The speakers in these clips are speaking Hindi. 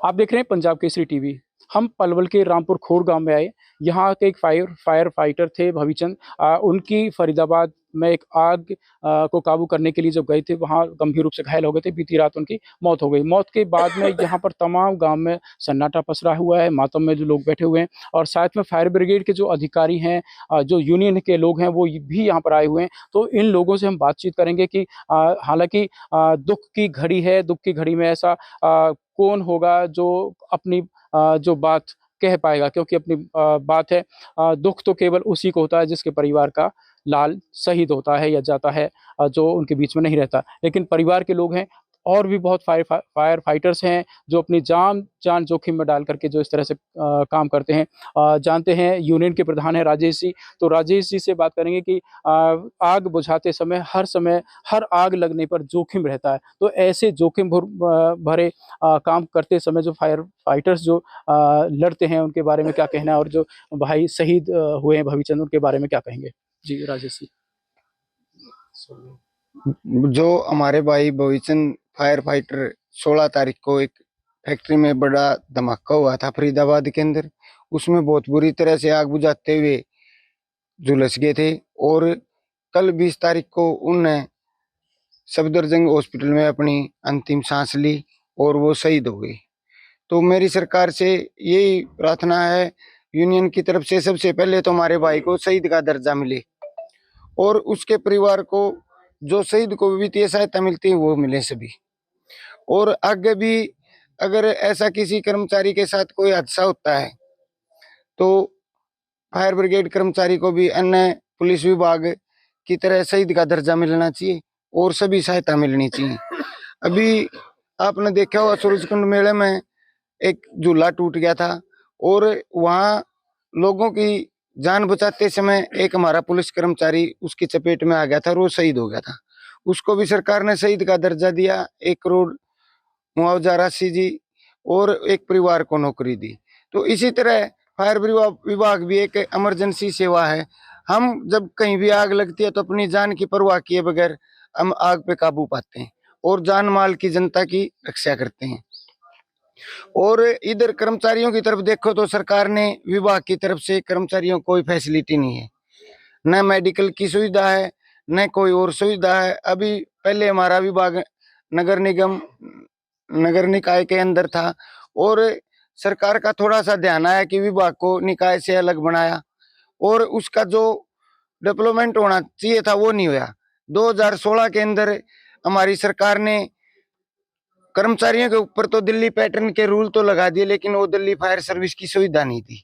आप देख रहे हैं पंजाब केसरी टीवी। हम पलवल के रामपुर खोड़ गांव में आए। यहाँ के एक फायर फाइटर थे भविचंद। उनकी फरीदाबाद में एक आग को काबू करने के लिए जब गए थे, वहाँ गंभीर रूप से घायल हो गए थे। बीती रात उनकी मौत हो गई। मौत के बाद में यहाँ पर तमाम गांव में सन्नाटा पसरा हुआ है, मातम में जो लोग बैठे हुए हैं। और साथ में फायर ब्रिगेड के जो अधिकारी हैं, जो यूनियन के लोग हैं, वो भी यहाँ पर आए हुए हैं। तो इन लोगों से हम बातचीत करेंगे कि हालांकि दुख की घड़ी है, दुख की घड़ी में ऐसा कौन होगा जो अपनी जो बात कह पाएगा, क्योंकि अपनी बात है। दुख तो केवल उसी को होता है जिसके परिवार का लाल शहीद होता है या जाता है, जो उनके बीच में नहीं रहता। लेकिन परिवार के लोग हैं, और भी बहुत फायर फाइटर्स हैं जो अपनी जान जान जोखिम में डाल करके जो इस तरह से काम करते हैं। जानते हैं यूनियन के प्रधान है राजेश जी। तो राजेश जी से बात करेंगे कि आग बुझाते समय हर आग लगने पर जोखिम रहता है। तो ऐसे जोखिम भरे काम करते समय जो फायर फाइटर्स जो लड़ते हैं, उनके बारे में क्या कहना है, और जो भाई शहीद हुए हैं भविचंद, उनके बारे में क्या कहेंगे जी राजेश जी। जो हमारे भाई भविचंद फायर फाइटर 16 तारीख को एक फैक्ट्री में बड़ा धमाका हुआ था फरीदाबाद के अंदर, उसमें बहुत बुरी तरह से आग बुझाते हुए झुलस गए थे। और कल 20 तारीख को उनने सफदरजंग हॉस्पिटल में अपनी अंतिम सांस ली और वो शहीद हो गए। तो मेरी सरकार से यही प्रार्थना है, यूनियन की तरफ से, सबसे पहले तो हमारे भाई को शहीद का दर्जा मिले और उसके परिवार को जो शहीद को वित्तीय सहायता मिलती है वो मिले सभी। और आगे भी अगर ऐसा किसी कर्मचारी के साथ कोई हादसा होता है तो फायर ब्रिगेड कर्मचारी को भी अन्य पुलिस विभाग की तरह शहीद का दर्जा मिलना चाहिए और सभी सहायता मिलनी चाहिए। अभी आपने देखा होगा सूरजकुंड मेले में एक झूला टूट गया था और वहां लोगों की जान बचाते समय एक हमारा पुलिस कर्मचारी उसकी चपेट में आ गया था और वो शहीद हो गया था। उसको भी सरकार ने शहीद का दर्जा दिया, 1 करोड़ मुआवजा राशि दी और एक परिवार को नौकरी दी। तो इसी तरह फायर विभाग भी एक इमरजेंसी सेवा है। हम जब कहीं भी आग लगती है तो अपनी जान की परवाह किए बगैर हम आग पे काबू पाते हैं और जान माल की जनता की रक्षा करते हैं। और इधर कर्मचारियों की तरफ देखो तो सरकार ने विभाग की तरफ से कर्मचारियों को कोई फैसिलिटी नहीं है, न मेडिकल की सुविधा है न कोई और सुविधा है। अभी पहले हमारा विभाग नगर निगम नगर निकाय के अंदर था और सरकार का थोड़ा सा ध्यान आया कि विभाग को निकाय से अलग बनाया और उसका जो डेवलपमेंट होना चाहिए था वो नहीं हुआ। 2016 के अंदर हमारी सरकार ने कर्मचारियों के ऊपर तो दिल्ली पैटर्न के रूल तो लगा दिए, लेकिन वो दिल्ली फायर सर्विस की सुविधा नहीं थी।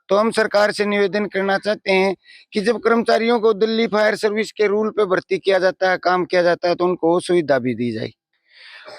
तो हम सरकार से निवेदन करना चाहते हैं कि जब कर्मचारियों को दिल्ली फायर सर्विस के रूल पे भर्ती किया जाता है, काम किया जाता है, तो उनको वो सुविधा भी दी जाए।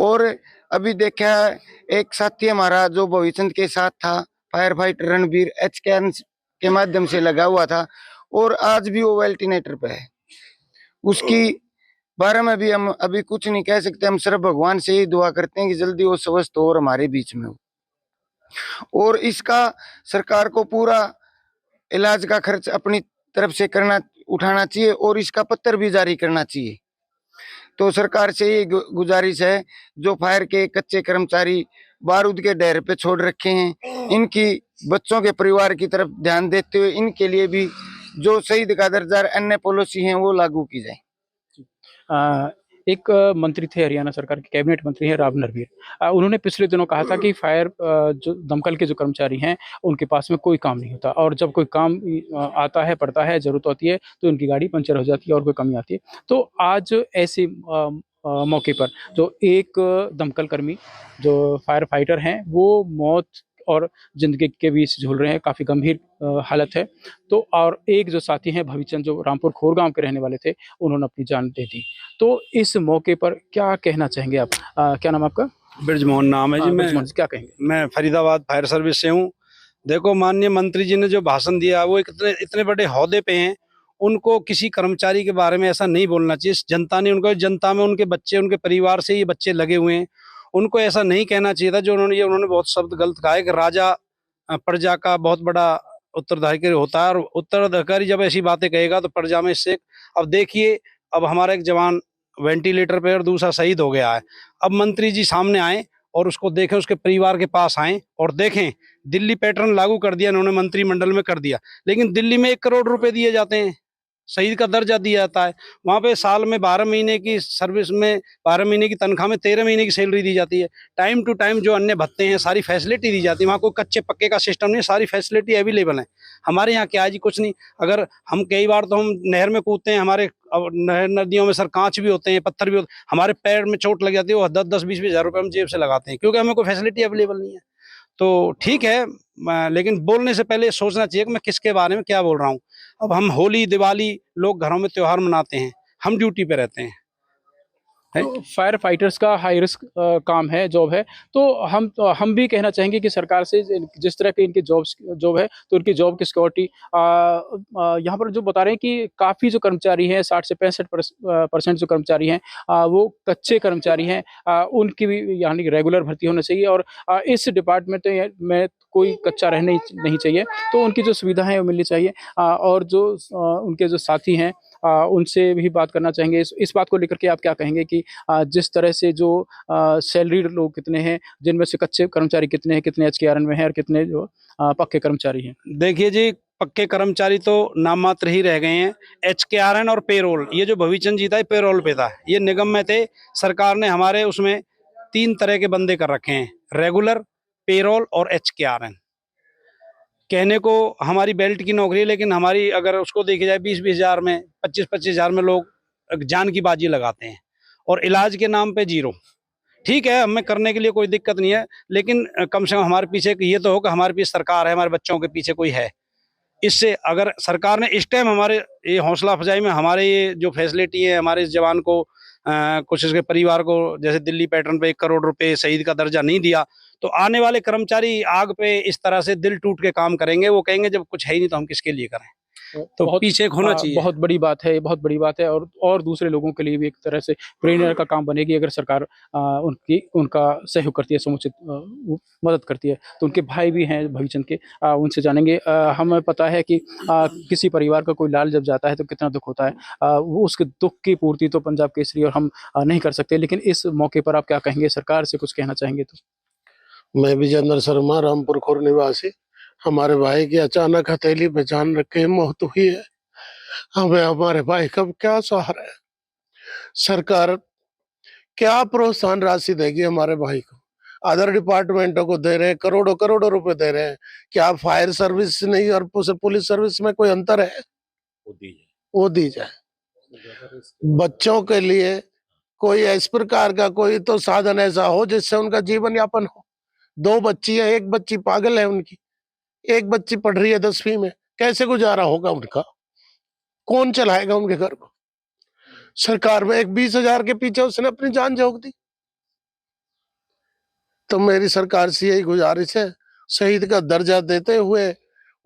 और अभी देखा एक साथी हमारा जो भविचंद के साथ था, फायर फाइटर रणबीर के माध्यम से लगा हुआ था और आज भी वो वेंटिलेटर पे है। उसकी बारे में भी हम अभी कुछ नहीं कह सकते। हम सिर्फ भगवान से ही दुआ करते हैं कि जल्दी वो स्वस्थ हो और हमारे बीच में हो। और इसका सरकार को पूरा इलाज का खर्च अपनी तरफ से उठाना चाहिए और इसका पत्र भी जारी करना चाहिए। तो सरकार से ये गुजारिश है, जो फायर के कच्चे कर्मचारी बारूद के ढेर पे छोड़ रखे हैं, इनकी बच्चों के परिवार की तरफ ध्यान देते हुए इनके लिए भी जो शहीद का दर्जा अन्य पॉलिसी है वो लागू की जाए। एक मंत्री थे, हरियाणा सरकार के कैबिनेट मंत्री हैं राव नरवीर। उन्होंने पिछले दिनों कहा था कि फायर जो दमकल के जो कर्मचारी हैं, उनके पास में कोई काम नहीं होता, और जब कोई काम आता है, पड़ता है, जरूरत होती है, तो उनकी गाड़ी पंचर हो जाती है और कोई कमी आती है। तो आज ऐसे मौके पर जो एक दमकल कर्मी, जो फायर फाइटर हैं, वो मौत और जिंदगी के बीच झूल रहे हैं। काफी गंभीर हालत है। तो और एक जो साथी हैं भविचंद, जो रामपुर खोर गांव के रहने वाले थे, उन्होंने अपनी जान दे दी। तो इस मौके पर क्या कहना चाहेंगे आप? क्या नाम आपका? ब्रजमोहन नाम है जी। क्या कहेंगे? मैं फरीदाबाद फायर सर्विस से हूँ। देखो, माननीय मंत्री जी ने जो भाषण दिया वो इतने इतने बड़े ओहदे पे हैं, उनको किसी कर्मचारी के बारे में ऐसा नहीं बोलना चाहिए। जनता ने उनको, जनता में उनके बच्चे, उनके परिवार से ये बच्चे लगे हुए हैं, उनको ऐसा नहीं कहना चाहिए था जो उन्होंने बहुत शब्द गलत कहा है कि राजा प्रजा का बहुत बड़ा उत्तराधिकारी होता है, और उत्तराधिकारी जब ऐसी बातें कहेगा तो प्रजा में इससे, अब देखिए, अब हमारा एक जवान वेंटिलेटर पे और दूसरा शहीद हो गया है। अब मंत्री जी सामने आए और उसको देखें, उसके परिवार के पास आएं और देखें। दिल्ली पैटर्न लागू कर दिया इन्होंने, मंत्रिमंडल में कर दिया, लेकिन दिल्ली में 1 करोड़ रुपए दिए जाते हैं, शहीद का दर्जा दिया जाता है। वहां पे साल में 12 महीने की सर्विस में 12 महीने की तनख्वाह में 13 महीने की सैलरी दी जाती है। टाइम टू टाइम जो अन्य भत्ते हैं, सारी फैसिलिटी दी जाती है। वहाँ कोई कच्चे पक्के का सिस्टम नहीं, सारी फैसिलिटी अवेलेबल है। हमारे यहाँ क्या है जी, कुछ नहीं। अगर हम कई बार तो हम नहर में कूदते हैं, हमारे नहर नदियों में सर कांच भी होते हैं, पत्थर भी होते हैं, हमारे पैर में चोट लग जाती है, वो 10-10 20-20 हज़ार रुपये हम जेब से लगाते हैं, क्योंकि हमें कोई फैसिलिटी अवेलेबल नहीं है। तो ठीक है, लेकिन बोलने से पहले सोचना चाहिए कि मैं किसके बारे में क्या बोल रहा हूँ। अब हम होली दिवाली लोग घरों में त्योहार मनाते हैं, हम ड्यूटी पे रहते हैं। तो फायर फाइटर्स का हाई रिस्क काम है, जॉब है। तो हम भी कहना चाहेंगे कि सरकार से जिस तरह के इनके जॉब है, तो उनकी जॉब की सिक्योरिटी यहाँ पर जो बता रहे हैं कि काफ़ी जो कर्मचारी हैं, 60 से 65% जो कर्मचारी हैं, वो कच्चे कर्मचारी हैं। उनकी भी यानी रेगुलर भर्ती होना चाहिए, और इस डिपार्टमेंट में कोई कच्चा रहना नहीं चाहिए। तो उनकी जो सुविधा है वो मिलनी चाहिए। और जो उनके जो साथी हैं, उनसे भी बात करना चाहेंगे। इस बात को लेकर के आप क्या कहेंगे कि जिस तरह से जो सैलरीड लोग कितने हैं, जिनमें से कच्चे कर्मचारी कितने हैं, कितने एचकेआरएन में हैं, और कितने जो पक्के कर्मचारी हैं? देखिए जी, पक्के कर्मचारी तो नाम मात्र ही रह गए हैं। एचकेआरएन और पेरोल, ये जो भविचंद जी था ये पेरोल पे था, ये निगम में थे। सरकार ने हमारे उसमें 3 तरह के बंदे कर रखे हैं, रेगुलर, पेरोल और एचकेआरएन। कहने को हमारी बेल्ट की नौकरी है, लेकिन हमारी अगर उसको देखी जाए 20-20 हज़ार में, 25-25 हज़ार में लोग जान की बाजी लगाते हैं, और इलाज के नाम पे जीरो। ठीक है, हमें करने के लिए कोई दिक्कत नहीं है, लेकिन कम से कम हमारे पीछे ये तो हो कि हमारे पीछे सरकार है, हमारे बच्चों के पीछे कोई है। इससे अगर सरकार ने इस टाइम हमारे ये हौसला अफजाई में हमारे ये जो फैसिलिटी है, हमारे इस जवान को कुछ इसके परिवार को, जैसे दिल्ली पैटर्न पे 1 करोड़ रुपए शहीद का दर्जा नहीं दिया, तो आने वाले कर्मचारी आग पे इस तरह से दिल टूट के काम करेंगे। वो कहेंगे जब कुछ है ही नहीं तो हम किसके लिए करें। तो पीछे एक होना चाहिए। बहुत बड़ी बात है, बहुत बड़ी बात है, और दूसरे लोगों के लिए भी एक तरह से प्रेरणा का काम बनेगी अगर सरकार उनका सहयोग करती है, समुचित मदद करती है। तो उनके भाई भी हैं भविचंद के, उनसे जानेंगे। हमें पता है कि किसी परिवार का कोई लाल जब जाता है तो कितना दुख होता है। वो उसके दुख की पूर्ति तो पंजाब केसरी और हम नहीं कर सकते, लेकिन इस मौके पर आप क्या कहेंगे? सरकार से कुछ कहना चाहेंगे तो? मैं विजेंद्र शर्मा, रामपुर खोर निवासी। हमारे भाई की अचानक हथेली पे जान रख के मौत हुई है। हमें हमारे भाई का क्या सहारा है? सरकार क्या प्रोत्साहन राशि देगी हमारे भाई को? अदर डिपार्टमेंटों को दे रहे हैं, करोड़ों करोड़ों रुपए दे रहे हैं। क्या फायर सर्विस नहीं और पुलिस सर्विस में कोई अंतर है? वो दी जाए। बच्चों के लिए कोई इस प्रकार का कोई तो साधन ऐसा हो जिससे उनका जीवन यापन हो। 2 बच्ची है, एक बच्ची पागल है उनकी, एक बच्ची पढ़ रही है 10वीं में। कैसे गुजारा होगा उनका? कौन चलाएगा उनके घर को? सरकार में एक 20,000 के पीछे उसने अपनी जान झोंक दी। तो मेरी सरकार से यही गुजारिश है, शहीद का दर्जा देते हुए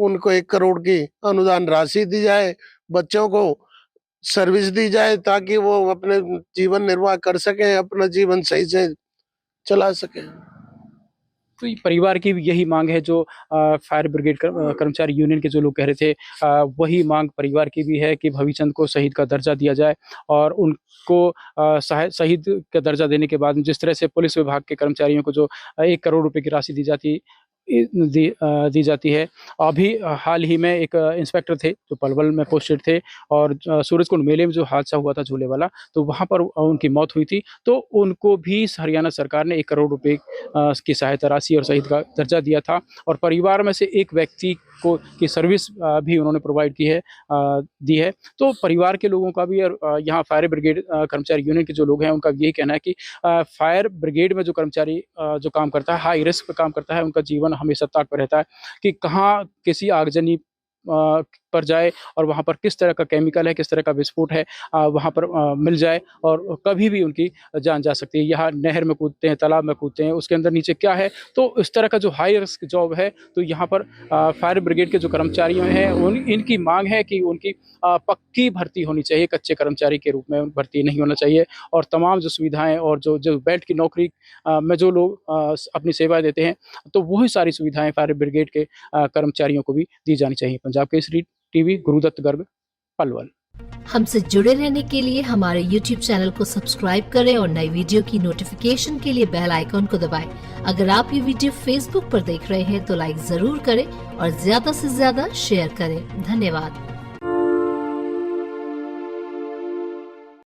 उनको 1 करोड़ की अनुदान राशि दी जाए, बच्चों को सर्विस दी जाए, ताकि वो अपने जीवन निर्वाह कर सकें, अपना जीवन सही से चला सकें। तो ये परिवार की भी यही मांग है, जो फायर ब्रिगेड कर्मचारी यूनियन के जो लोग कह रहे थे, वही मांग परिवार की भी है कि भविचंद को शहीद का दर्जा दिया जाए, और उनको शहीद का दर्जा देने के बाद जिस तरह से पुलिस विभाग के कर्मचारियों को जो 1 करोड़ रुपए की राशि दी जाती है। अभी हाल ही में एक इंस्पेक्टर थे जो पलवल में पोस्टेड थे, और सूरजकुंड मेले में जो हादसा हुआ था झूले वाला, तो वहाँ पर उनकी मौत हुई थी। तो उनको भी हरियाणा सरकार ने 1 करोड़ रुपए की सहायता राशि और शहीद का दर्जा दिया था, और परिवार में से एक व्यक्ति को की सर्विस भी उन्होंने प्रोवाइड दी है। तो परिवार के लोगों का भी, और यहाँ फायर ब्रिगेड कर्मचारी यूनियन के जो लोग हैं उनका यही कहना है कि फायर ब्रिगेड में जो कर्मचारी जो काम करता है, हाई रिस्क पे काम करता है, उनका जीवन हमेशा ताक पर रहता है कि कहाँ किसी आगजनी पर जाए, और वहाँ पर किस तरह का केमिकल है, किस तरह का विस्फोट है, वहाँ पर मिल जाए, और कभी भी उनकी जान जा सकती है। यहाँ नहर में कूदते हैं, तालाब में कूदते हैं, उसके अंदर नीचे क्या है। तो इस तरह का जो हाई रिस्क जॉब है, तो यहाँ पर फायर ब्रिगेड के जो कर्मचारी हैं इनकी मांग है कि उनकी पक्की भर्ती होनी चाहिए, कच्चे कर्मचारी के रूप में भर्ती नहीं होना चाहिए, और तमाम जो सुविधाएं और जो बेल्ट की नौकरी में जो लोग अपनी सेवाएं देते हैं, तो वही सारी सुविधाएं फायर ब्रिगेड के कर्मचारियों को भी दी जानी चाहिए। पंजाब केसरी टीवी, गुरुदत्त गर्ग, पलवल। हमसे जुड़े रहने के लिए हमारे YouTube चैनल को सब्सक्राइब करें और नई वीडियो की नोटिफिकेशन के लिए बेल आइकॉन को दबाएं। अगर आप ये वीडियो Facebook पर देख रहे हैं तो लाइक जरूर करें और ज्यादा से ज्यादा शेयर करें। धन्यवाद।